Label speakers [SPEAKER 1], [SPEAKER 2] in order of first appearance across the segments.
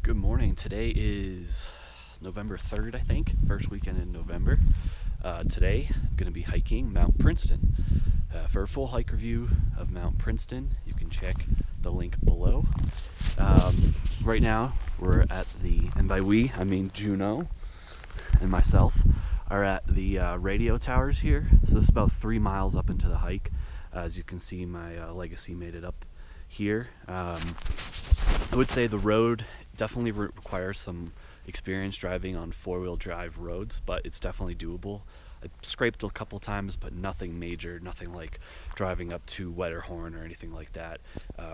[SPEAKER 1] Good morning. Today is November 3rd, I think, first weekend in November. Today I'm going to be hiking Mount Princeton. For a full hike review of Mount Princeton, you can check the link below. Right now we're at and by we, I mean Juno and myself, are at the radio towers here. So this is about 3 miles up into the hike. As you can see, my Legacy made it up here. I would say the road definitely requires some experience driving on four-wheel drive roads, but it's definitely doable. I scraped a couple times, but nothing major, nothing like driving up to Wetterhorn or anything like that.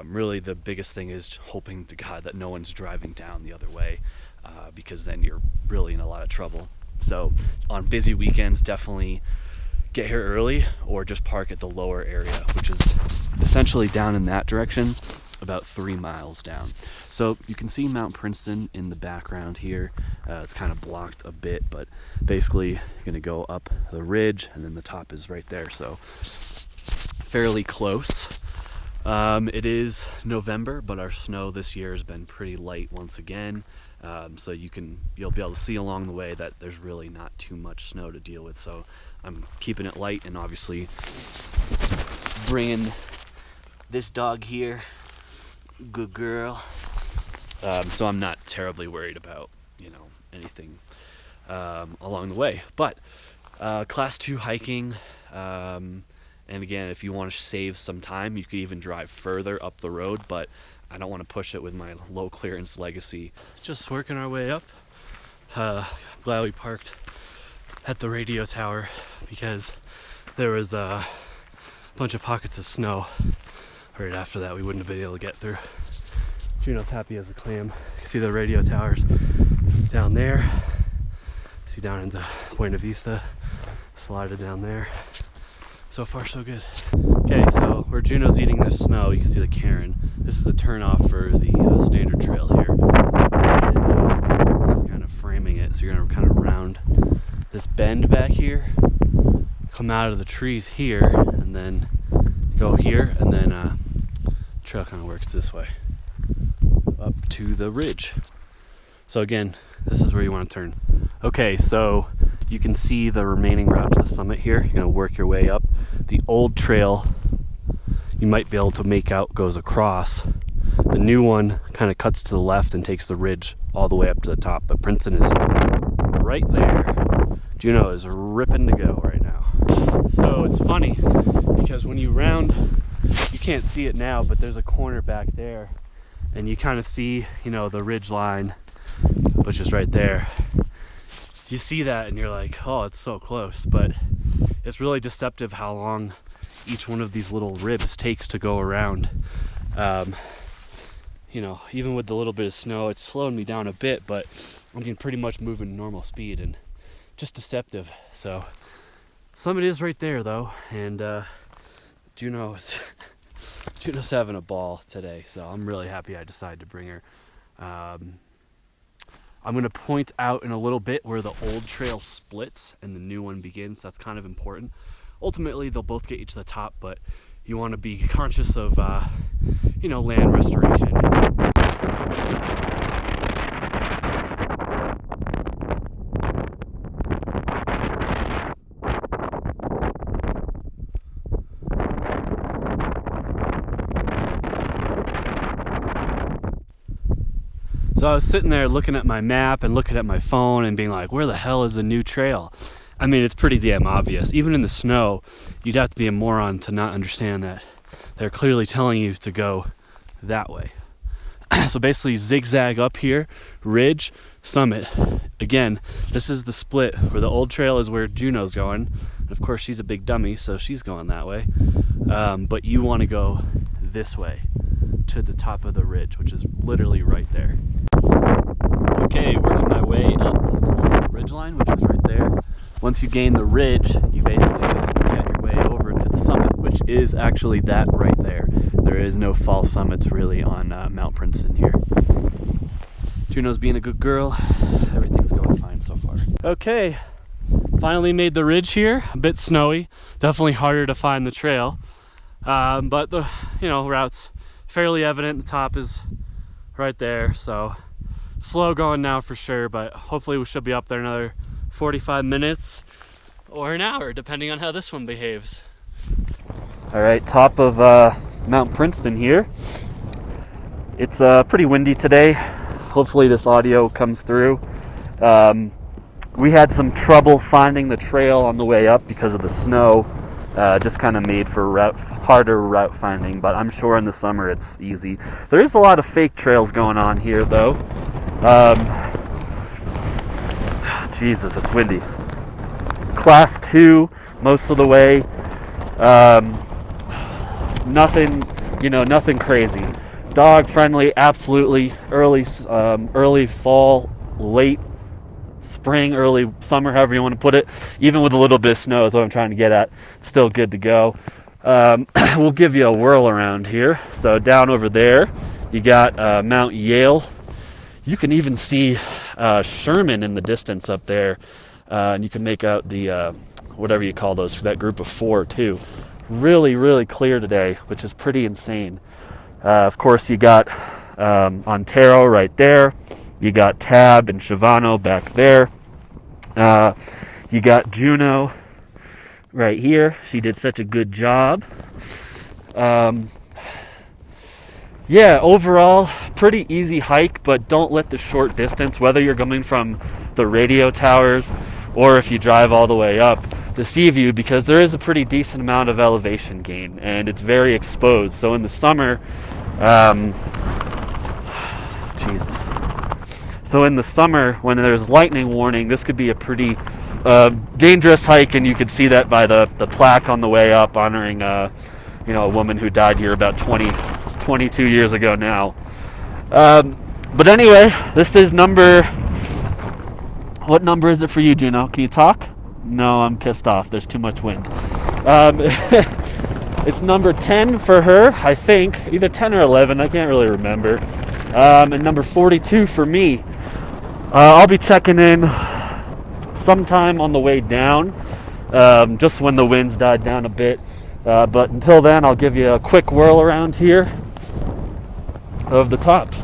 [SPEAKER 1] Really the biggest thing is hoping to God that no one's driving down the other way, because then you're really in a lot of trouble. So on busy weekends, definitely get here early or just park at the lower area, which is essentially down in that direction, about 3 miles down. So you can see Mount Princeton in the background here. It's kind of blocked a bit, but basically you're gonna go up the ridge and then the top is right there, so fairly close. It is November, but our snow this year has been pretty light once again. So you'll be able to see along the way that there's really not too much snow to deal with. So I'm keeping it light and obviously bringing this dog here, good girl. So I'm not terribly worried about, anything along the way. But class 2 hiking, and again, if you want to save some time, you could even drive further up the road, but I don't want to push it with my low clearance Legacy. Just working our way up. Glad we parked at the radio tower because there was a bunch of pockets of snow. Right after that, we wouldn't have been able to get through. Juno's happy as a clam. You can see the radio towers down there. See down into Buena Vista. Slided down there. So far, so good. Okay, so where Juno's eating this snow, you can see the cairn. This is the turnoff for the standard trail here. This is kind of framing it, so you're gonna kind of round this bend back here, come out of the trees here, and then go here, and then the trail kind of works this way up to the ridge. So again, this is where you want to turn. Okay, so you can see the remaining route to the summit here. You're gonna work your way up. The old trail you might be able to make out goes across. The new one kind of cuts to the left and takes the ridge all the way up to the top, but Princeton is right there. Juno is ripping to go right now. So it's funny because when you round, you can't see it now, but there's a corner back there and you kind of see, the ridge line, which is right there. You see that and you're like, oh, it's so close, but it's really deceptive how long each one of these little ribs takes to go around. Even with the little bit of snow, it's slowing me down a bit, but I'm pretty much moving normal speed and just deceptive. So summit is right there though, and Juno's having a ball today, so I'm really happy I decided to bring her. I'm going to point out in a little bit where the old trail splits and the new one begins. That's kind of important. Ultimately, they'll both get you to the top, but you want to be conscious of, land restoration. So I was sitting there looking at my map and looking at my phone and being like, where the hell is the new trail? I mean, it's pretty damn obvious. Even in the snow, you'd have to be a moron to not understand that they're clearly telling you to go that way. So basically zigzag up here, ridge, summit. Again, this is the split where the old trail is where Juno's going. And of course, she's a big dummy, so she's going that way. But you want to go this way to the top of the ridge, which is literally right there. Okay, working my way up almost to the ridge line, which is right there. Once you gain the ridge, you basically just jet your way over to the summit, which is actually that right there. There is no false summits really on Mount Princeton here. Juno's being a good girl. Everything's going fine so far. Okay, finally made the ridge here. A bit snowy, definitely harder to find the trail, but the route's fairly evident. The top is right there, so
[SPEAKER 2] slow going now for sure, but hopefully we should be up there another 45 minutes or an hour, depending on how this one behaves.
[SPEAKER 1] All right, top of Mount Princeton here. It's pretty windy today. Hopefully this audio comes through. We had some trouble finding the trail on the way up because of the snow. Just kind of made for harder route finding, but I'm sure in the summer it's easy. There is a lot of fake trails going on here though. Jesus, it's windy. Class 2 most of the way. Nothing crazy. Dog friendly, absolutely. Early fall, late spring, early summer, however you want to put it. Even with a little bit of snow is what I'm trying to get at. It's still good to go. We'll give you a whirl around here. So down over there, you got Mount Yale. You can even see Sherman in the distance up there. And you can make out the, whatever you call those, that group of 4 too. Really, really clear today, which is pretty insane. Of course, you got Ontario right there. You got Tab and Shivano back there. You got Juno right here. She did such a good job. Yeah, overall, pretty easy hike, but don't let the short distance, whether you're coming from the radio towers or if you drive all the way up, deceive you, because there is a pretty decent amount of elevation gain and it's very exposed. So in the summer, So in the summer, when there's lightning warning, this could be a pretty dangerous hike, and you could see that by the plaque on the way up honoring a woman who died here about 22 years ago now. But anyway, this is what number is it for you, Juno? Can you talk? No, I'm pissed off. There's too much wind. It's number 10 for her, I think. Either 10 or 11, I can't really remember. And number 42 for me. I'll be checking in sometime on the way down, just when the winds died down a bit. But until then, I'll give you a quick whirl around here of the top.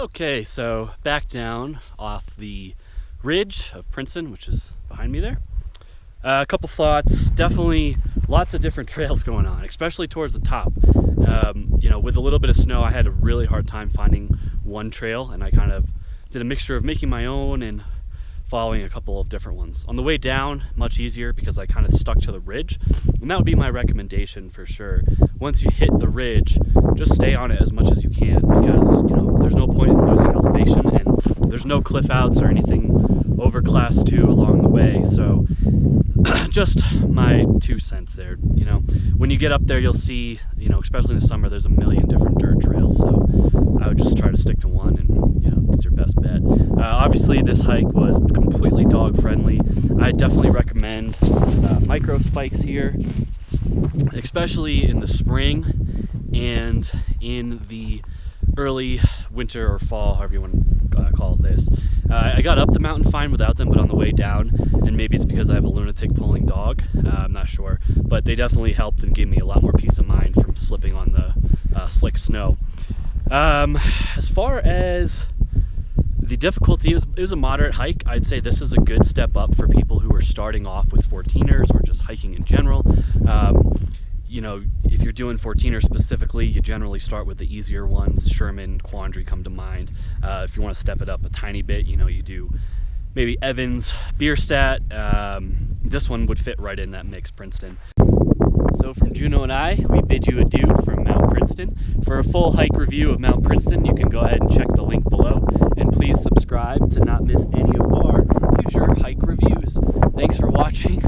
[SPEAKER 2] Okay, so back down off the ridge of Princeton, which is behind me there. A couple thoughts. Definitely lots of different trails going on, especially towards the top. With a little bit of snow, I had a really hard time finding one trail, and I kind of did a mixture of making my own and following a couple of different ones. On the way down, much easier because I kind of stuck to the ridge, and that would be my recommendation for sure. Once you hit the ridge, just stay on it as much as you can, because there's no point in losing elevation, and there's no cliff outs or anything over class 2 along the way. So just my 2 cents there. When you get up there, you'll see, especially in the summer, there's a million different dirt trails, so I would just try to stick to one, and it's your best bet. Obviously this hike was completely dog friendly. I definitely recommend micro spikes here, especially in the spring and in the early winter or fall, however you want to call it this. I got up the mountain fine without them, but on the way down, and maybe it's because I have a lunatic pulling dog, I'm not sure, but they definitely helped and gave me a lot more peace of mind from slipping on the slick snow. As far as The difficulty is, it was a moderate hike. I'd say this is a good step up for people who are starting off with 14ers or just hiking in general. You know, if you're doing 14ers specifically, you generally start with the easier ones. Sherman, Quandary come to mind. If you want to step it up a tiny bit, you know, you do maybe Evans, Bierstadt. This one would fit right in that mix, Princeton. So from Juno and I, we bid you adieu from Mount Princeton. For a full hike review of Mount Princeton, you can go ahead and check the link below. And please subscribe to not miss any of our future hike reviews. Thanks for watching.